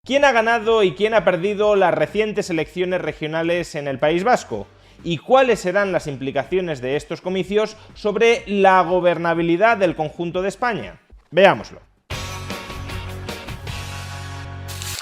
¿Quién ha ganado y quién ha perdido las recientes elecciones regionales en el País Vasco? ¿Y cuáles serán las implicaciones de estos comicios sobre la gobernabilidad del conjunto de España? Veámoslo.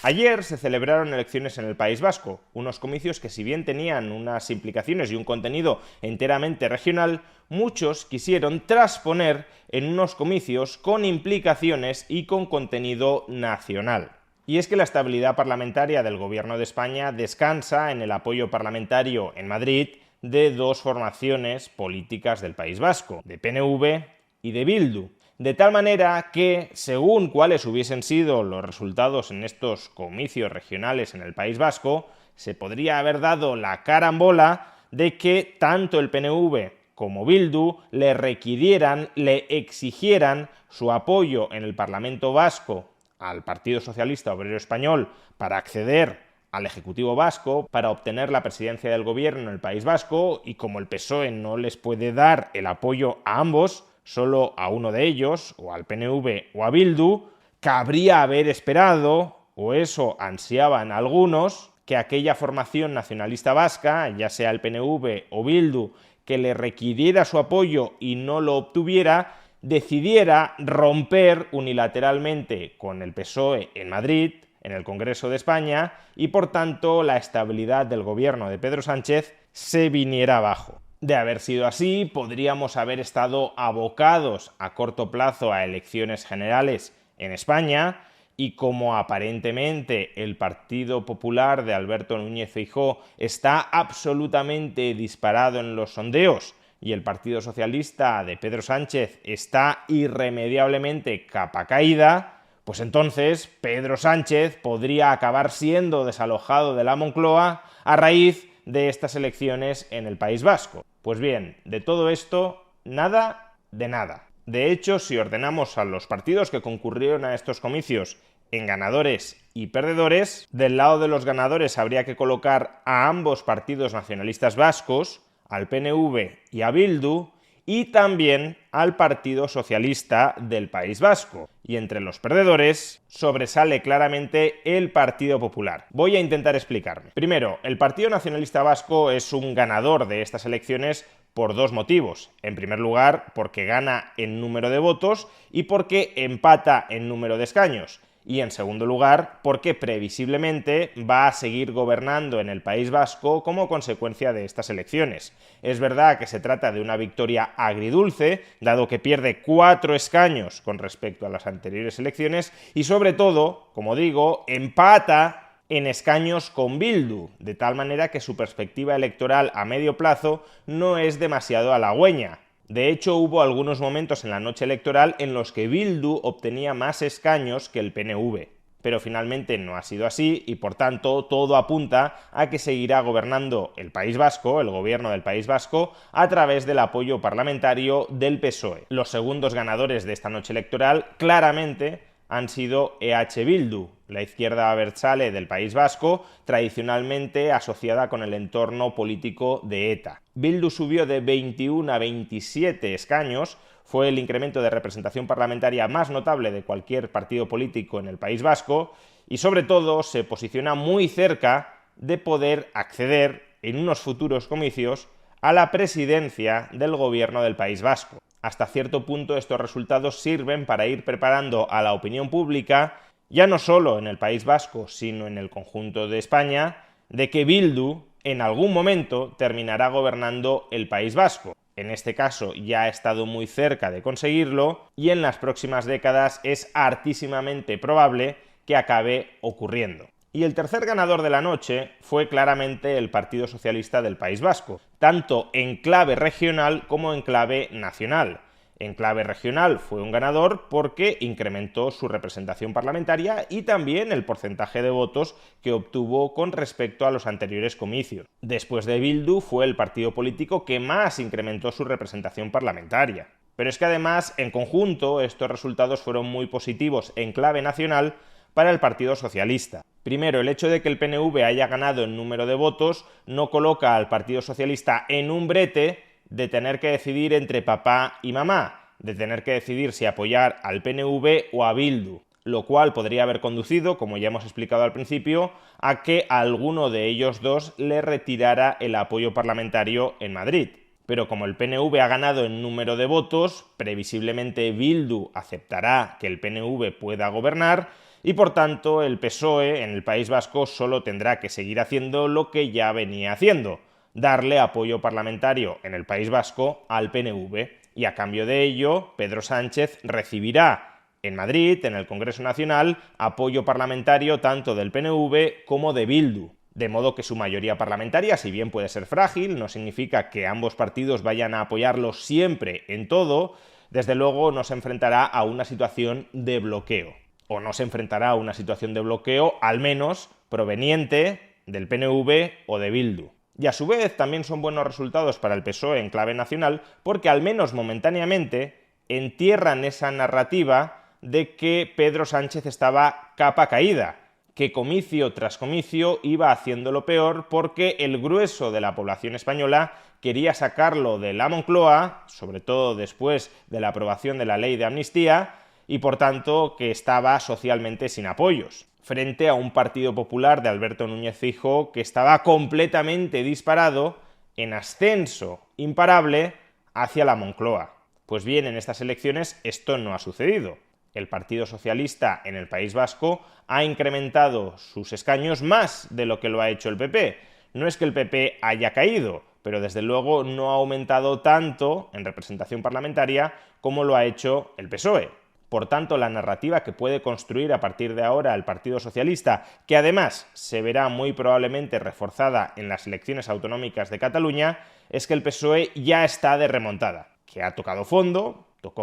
Ayer se celebraron elecciones en el País Vasco, unos comicios que, si bien tenían unas implicaciones y un contenido enteramente regional, muchos quisieron trasponer en unos comicios con implicaciones y con contenido nacional. Y es que la estabilidad parlamentaria del Gobierno de España descansa en el apoyo parlamentario en Madrid de dos formaciones políticas del País Vasco, de PNV y de Bildu. De tal manera que, según cuáles hubiesen sido los resultados en estos comicios regionales en el País Vasco, se podría haber dado la carambola de que tanto el PNV como Bildu le requirieran, le exigieran su apoyo en el Parlamento Vasco al Partido Socialista Obrero Español para acceder al Ejecutivo Vasco, para obtener la presidencia del gobierno en el País Vasco, y como el PSOE no les puede dar el apoyo a ambos, solo a uno de ellos, o al PNV o a Bildu, cabría haber esperado, o eso ansiaban algunos, que aquella formación nacionalista vasca, ya sea el PNV o Bildu, que le requiriera su apoyo y no lo obtuviera, decidiera romper unilateralmente con el PSOE en Madrid, en el Congreso de España, y por tanto la estabilidad del gobierno de Pedro Sánchez se viniera abajo. De haber sido así, podríamos haber estado abocados a corto plazo a elecciones generales en España, y como aparentemente el Partido Popular de Alberto Núñez Feijóo está absolutamente disparado en los sondeos, y el Partido Socialista de Pedro Sánchez está irremediablemente capa caída, pues entonces Pedro Sánchez podría acabar siendo desalojado de la Moncloa a raíz de estas elecciones en el País Vasco. Pues bien, de todo esto, nada de nada. De hecho, si ordenamos a los partidos que concurrieron a estos comicios en ganadores y perdedores, del lado de los ganadores habría que colocar a ambos partidos nacionalistas vascos, al PNV y a Bildu, y también al Partido Socialista del País Vasco. Y entre los perdedores sobresale claramente el Partido Popular. Voy a intentar explicarme. Primero, el Partido Nacionalista Vasco es un ganador de estas elecciones por dos motivos. En primer lugar, porque gana en número de votos y porque empata en número de escaños. Y en segundo lugar, porque previsiblemente va a seguir gobernando en el País Vasco como consecuencia de estas elecciones. Es verdad que se trata de una victoria agridulce, dado que pierde 4 escaños con respecto a las anteriores elecciones, y sobre todo, como digo, empata en escaños con Bildu, de tal manera que su perspectiva electoral a medio plazo no es demasiado halagüeña. De hecho, hubo algunos momentos en la noche electoral en los que Bildu obtenía más escaños que el PNV. Pero finalmente no ha sido así y, por tanto, todo apunta a que seguirá gobernando el País Vasco, el gobierno del País Vasco, a través del apoyo parlamentario del PSOE. Los segundos ganadores de esta noche electoral claramente han sido EH Bildu, la izquierda abertzale del País Vasco, tradicionalmente asociada con el entorno político de ETA. Bildu subió de 21 a 27 escaños, fue el incremento de representación parlamentaria más notable de cualquier partido político en el País Vasco, y sobre todo se posiciona muy cerca de poder acceder en unos futuros comicios a la presidencia del gobierno del País Vasco. Hasta cierto punto estos resultados sirven para ir preparando a la opinión pública, ya no solo en el País Vasco, sino en el conjunto de España, de que Bildu en algún momento terminará gobernando el País Vasco. En este caso ya ha estado muy cerca de conseguirlo y en las próximas décadas es hartísimamente probable que acabe ocurriendo. Y el tercer ganador de la noche fue claramente el Partido Socialista del País Vasco, tanto en clave regional como en clave nacional. En clave regional fue un ganador porque incrementó su representación parlamentaria y también el porcentaje de votos que obtuvo con respecto a los anteriores comicios. Después de Bildu fue el partido político que más incrementó su representación parlamentaria. Pero es que además, en conjunto, estos resultados fueron muy positivos en clave nacional para el Partido Socialista. Primero, el hecho de que el PNV haya ganado en número de votos no coloca al Partido Socialista en un brete de tener que decidir entre papá y mamá, de tener que decidir si apoyar al PNV o a Bildu. lo cual podría haber conducido, como ya hemos explicado al principio, a que alguno de ellos dos le retirara el apoyo parlamentario en Madrid. Pero como el PNV ha ganado en número de votos, previsiblemente Bildu aceptará que el PNV pueda gobernar y por tanto el PSOE en el País Vasco solo tendrá que seguir haciendo lo que ya venía haciendo, darle apoyo parlamentario en el País Vasco al PNV, y a cambio de ello Pedro Sánchez recibirá en Madrid, en el Congreso Nacional, apoyo parlamentario tanto del PNV como de Bildu. De modo que su mayoría parlamentaria, si bien puede ser frágil, no significa que ambos partidos vayan a apoyarlo siempre en todo, desde luego no se enfrentará a una situación de bloqueo. O no se enfrentará a una situación de bloqueo, al menos proveniente del PNV o de Bildu. Y a su vez también son buenos resultados para el PSOE en clave nacional porque al menos momentáneamente entierran esa narrativa de que Pedro Sánchez estaba capa caída, que comicio tras comicio iba haciéndolo peor porque el grueso de la población española quería sacarlo de la Moncloa, sobre todo después de la aprobación de la ley de amnistía, y por tanto que estaba socialmente sin apoyos, frente a un Partido Popular de Alberto Núñez Feijóo que estaba completamente disparado, en ascenso imparable, hacia la Moncloa. Pues bien, en estas elecciones esto no ha sucedido. El Partido Socialista en el País Vasco ha incrementado sus escaños más de lo que lo ha hecho el PP. No es que el PP haya caído, pero desde luego no ha aumentado tanto en representación parlamentaria como lo ha hecho el PSOE. Por tanto, la narrativa que puede construir a partir de ahora el Partido Socialista, que además se verá muy probablemente reforzada en las elecciones autonómicas de Cataluña, es que el PSOE ya está de remontada, que ha tocó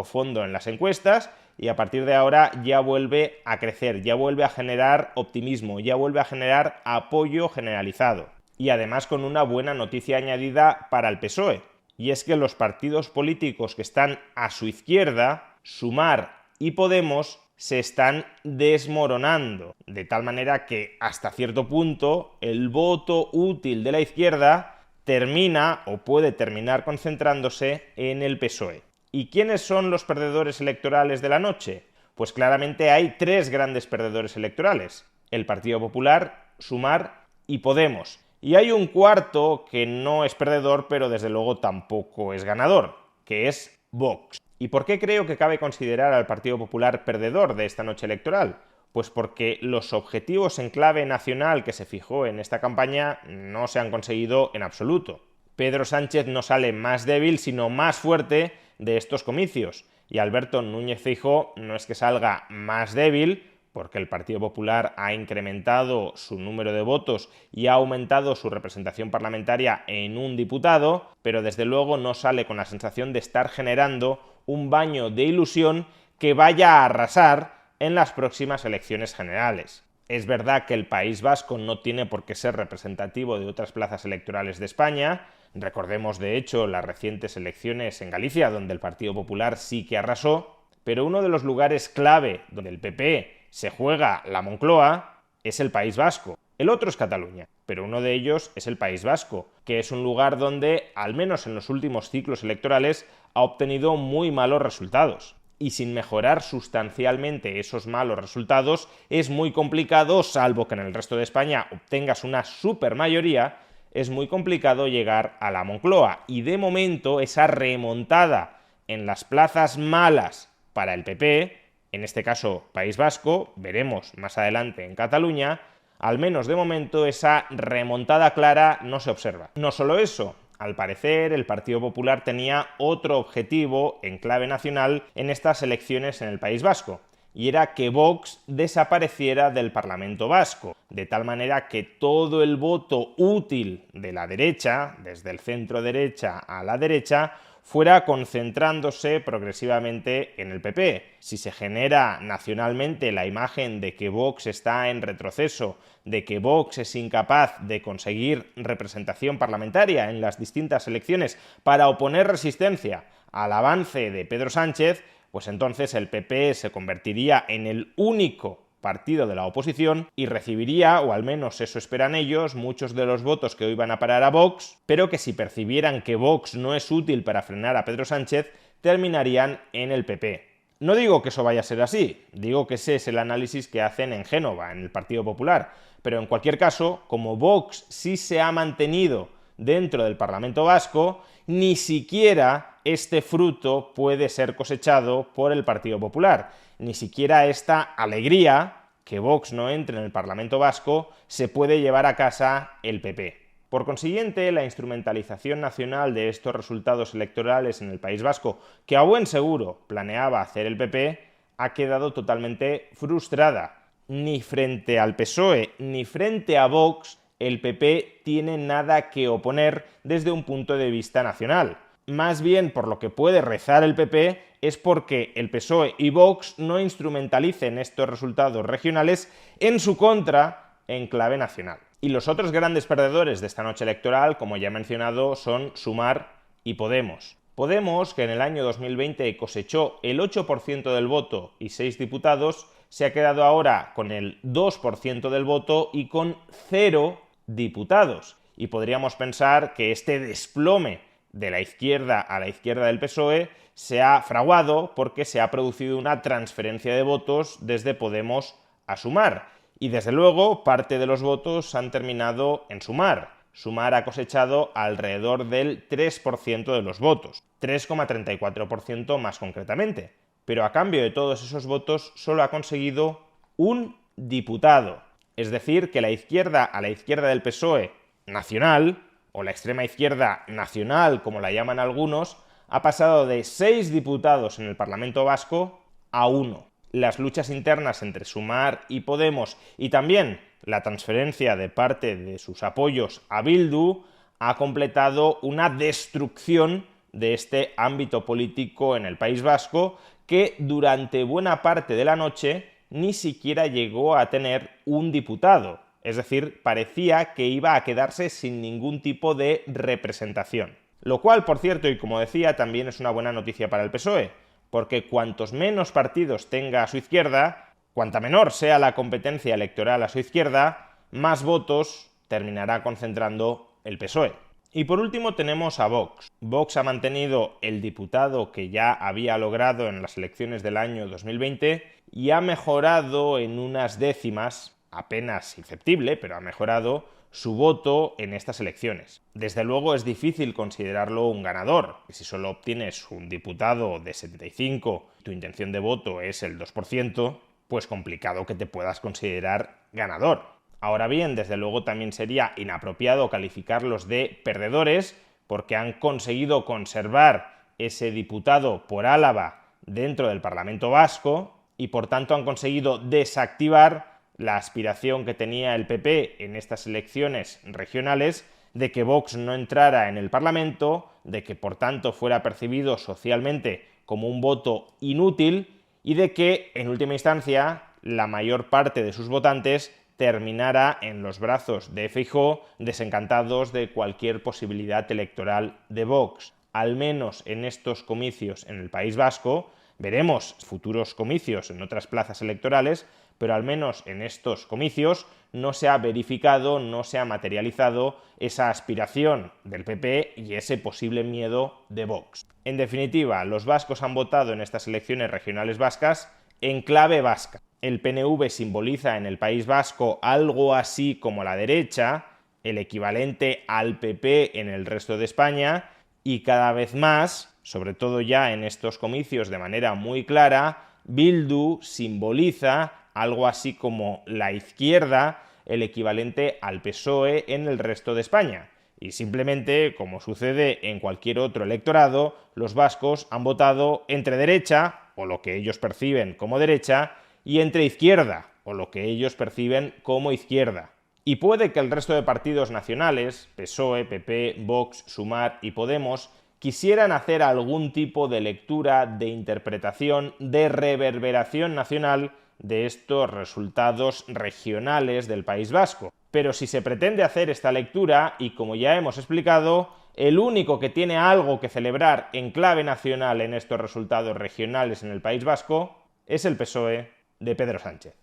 fondo en las encuestas y a partir de ahora ya vuelve a crecer, ya vuelve a generar optimismo, ya vuelve a generar apoyo generalizado. Y además con una buena noticia añadida para el PSOE, y es que los partidos políticos que están a su izquierda, Sumar y Podemos, se están desmoronando, de tal manera que hasta cierto punto el voto útil de la izquierda termina o puede terminar concentrándose en el PSOE. ¿Y quiénes son los perdedores electorales de la noche? Pues claramente hay tres grandes perdedores electorales: el Partido Popular, Sumar y Podemos. Y hay un cuarto que no es perdedor, pero desde luego tampoco es ganador, que es Vox. ¿Y por qué creo que cabe considerar al Partido Popular perdedor de esta noche electoral? Pues porque los objetivos en clave nacional que se fijó en esta campaña no se han conseguido en absoluto. Pedro Sánchez no sale más débil, sino más fuerte de estos comicios. Y Alberto Núñez Feijóo no es que salga más débil, porque el Partido Popular ha incrementado su número de votos y ha aumentado su representación parlamentaria en un diputado, pero desde luego no sale con la sensación de estar generando un baño de ilusión que vaya a arrasar en las próximas elecciones generales. Es verdad que el País Vasco no tiene por qué ser representativo de otras plazas electorales de España. Recordemos, de hecho, las recientes elecciones en Galicia, donde el Partido Popular sí que arrasó, pero uno de los lugares clave donde el PP se juega la Moncloa es el País Vasco. El otro es Cataluña, pero uno de ellos es el País Vasco, que es un lugar donde, al menos en los últimos ciclos electorales, ha obtenido muy malos resultados. Y sin mejorar sustancialmente esos malos resultados, es muy complicado, salvo que en el resto de España obtengas una supermayoría, es muy complicado llegar a la Moncloa. Y de momento esa remontada en las plazas malas para el PP, en este caso País Vasco, veremos más adelante en Cataluña, al menos de momento esa remontada clara no se observa. No solo eso, al parecer el Partido Popular tenía otro objetivo en clave nacional en estas elecciones en el País Vasco, y era que Vox desapareciera del Parlamento vasco, de tal manera que todo el voto útil de la derecha, desde el centro derecha a la derecha, fuera concentrándose progresivamente en el PP. Si se genera nacionalmente la imagen de que Vox está en retroceso, de que Vox es incapaz de conseguir representación parlamentaria en las distintas elecciones para oponer resistencia al avance de Pedro Sánchez, pues entonces el PP se convertiría en el único partido de la oposición y recibiría, o al menos eso esperan ellos, muchos de los votos que hoy van a parar a Vox, pero que si percibieran que Vox no es útil para frenar a Pedro Sánchez, terminarían en el PP. No digo que eso vaya a ser así, digo que ese es el análisis que hacen en Génova, en el Partido Popular, pero en cualquier caso, como Vox sí se ha mantenido dentro del Parlamento Vasco, ni siquiera este fruto puede ser cosechado por el Partido Popular, ni siquiera esta alegría que Vox no entre en el Parlamento Vasco se puede llevar a casa el PP. Por consiguiente, la instrumentalización nacional de estos resultados electorales en el País Vasco, que a buen seguro planeaba hacer el PP, ha quedado totalmente frustrada. Ni frente al PSOE ni frente a Vox el PP tiene nada que oponer desde un punto de vista nacional. Más bien, por lo que puede rezar el PP es porque el PSOE y Vox no instrumentalicen estos resultados regionales en su contra en clave nacional. Y los otros grandes perdedores de esta noche electoral, como ya he mencionado, son Sumar y Podemos. Podemos, que en el año 2020 cosechó el 8% del voto y 6 diputados, se ha quedado ahora con el 2% del voto y con 0 diputados. Y podríamos pensar que este desplome de la izquierda a la izquierda del PSOE se ha fraguado porque se ha producido una transferencia de votos desde Podemos a Sumar. Y desde luego parte de los votos han terminado en Sumar. Sumar ha cosechado alrededor del 3% de los votos, 3,34% más concretamente. Pero a cambio de todos esos votos solo ha conseguido un diputado. Es decir, que la izquierda a la izquierda del PSOE nacional, o la extrema izquierda nacional, como la llaman algunos, ha pasado de 6 diputados en el Parlamento Vasco a 1. Las luchas internas entre Sumar y Podemos y también la transferencia de parte de sus apoyos a Bildu ha completado una destrucción de este ámbito político en el País Vasco que durante buena parte de la noche ni siquiera llegó a tener un diputado. Es decir, parecía que iba a quedarse sin ningún tipo de representación. Lo cual, por cierto, y como decía, también es una buena noticia para el PSOE, porque cuantos menos partidos tenga a su izquierda, cuanta menor sea la competencia electoral a su izquierda, más votos terminará concentrando el PSOE. Y por último tenemos a Vox. Vox ha mantenido el diputado que ya había logrado en las elecciones del año 2020 y ha mejorado en unas décimas, apenas inceptible, pero ha mejorado su voto en estas elecciones. Desde luego es difícil considerarlo un ganador. Si solo obtienes un diputado de 75 y tu intención de voto es el 2%, pues complicado que te puedas considerar ganador. Ahora bien, desde luego también sería inapropiado calificarlos de perdedores porque han conseguido conservar ese diputado por Álava dentro del Parlamento Vasco y por tanto han conseguido desactivar la aspiración que tenía el PP en estas elecciones regionales de que Vox no entrara en el Parlamento, de que por tanto fuera percibido socialmente como un voto inútil y de que, en última instancia, la mayor parte de sus votantes terminara en los brazos de Feijóo, desencantados de cualquier posibilidad electoral de Vox. Al menos en estos comicios en el País Vasco, veremos futuros comicios en otras plazas electorales, pero al menos en estos comicios no se ha verificado, no se ha materializado esa aspiración del PP y ese posible miedo de Vox. En definitiva, los vascos han votado en estas elecciones regionales vascas en clave vasca. El PNV simboliza en el País Vasco algo así como la derecha, el equivalente al PP en el resto de España, y cada vez más, sobre todo ya en estos comicios de manera muy clara, Bildu simboliza algo así como la izquierda, el equivalente al PSOE en el resto de España. Y simplemente, como sucede en cualquier otro electorado, los vascos han votado entre derecha, o lo que ellos perciben como derecha, y entre izquierda, o lo que ellos perciben como izquierda. Y puede que el resto de partidos nacionales, PSOE, PP, Vox, Sumar y Podemos, quisieran hacer algún tipo de lectura, de interpretación, de reverberación nacional de estos resultados regionales del País Vasco. Pero si se pretende hacer esta lectura, y como ya hemos explicado, el único que tiene algo que celebrar en clave nacional en estos resultados regionales en el País Vasco es el PSOE de Pedro Sánchez.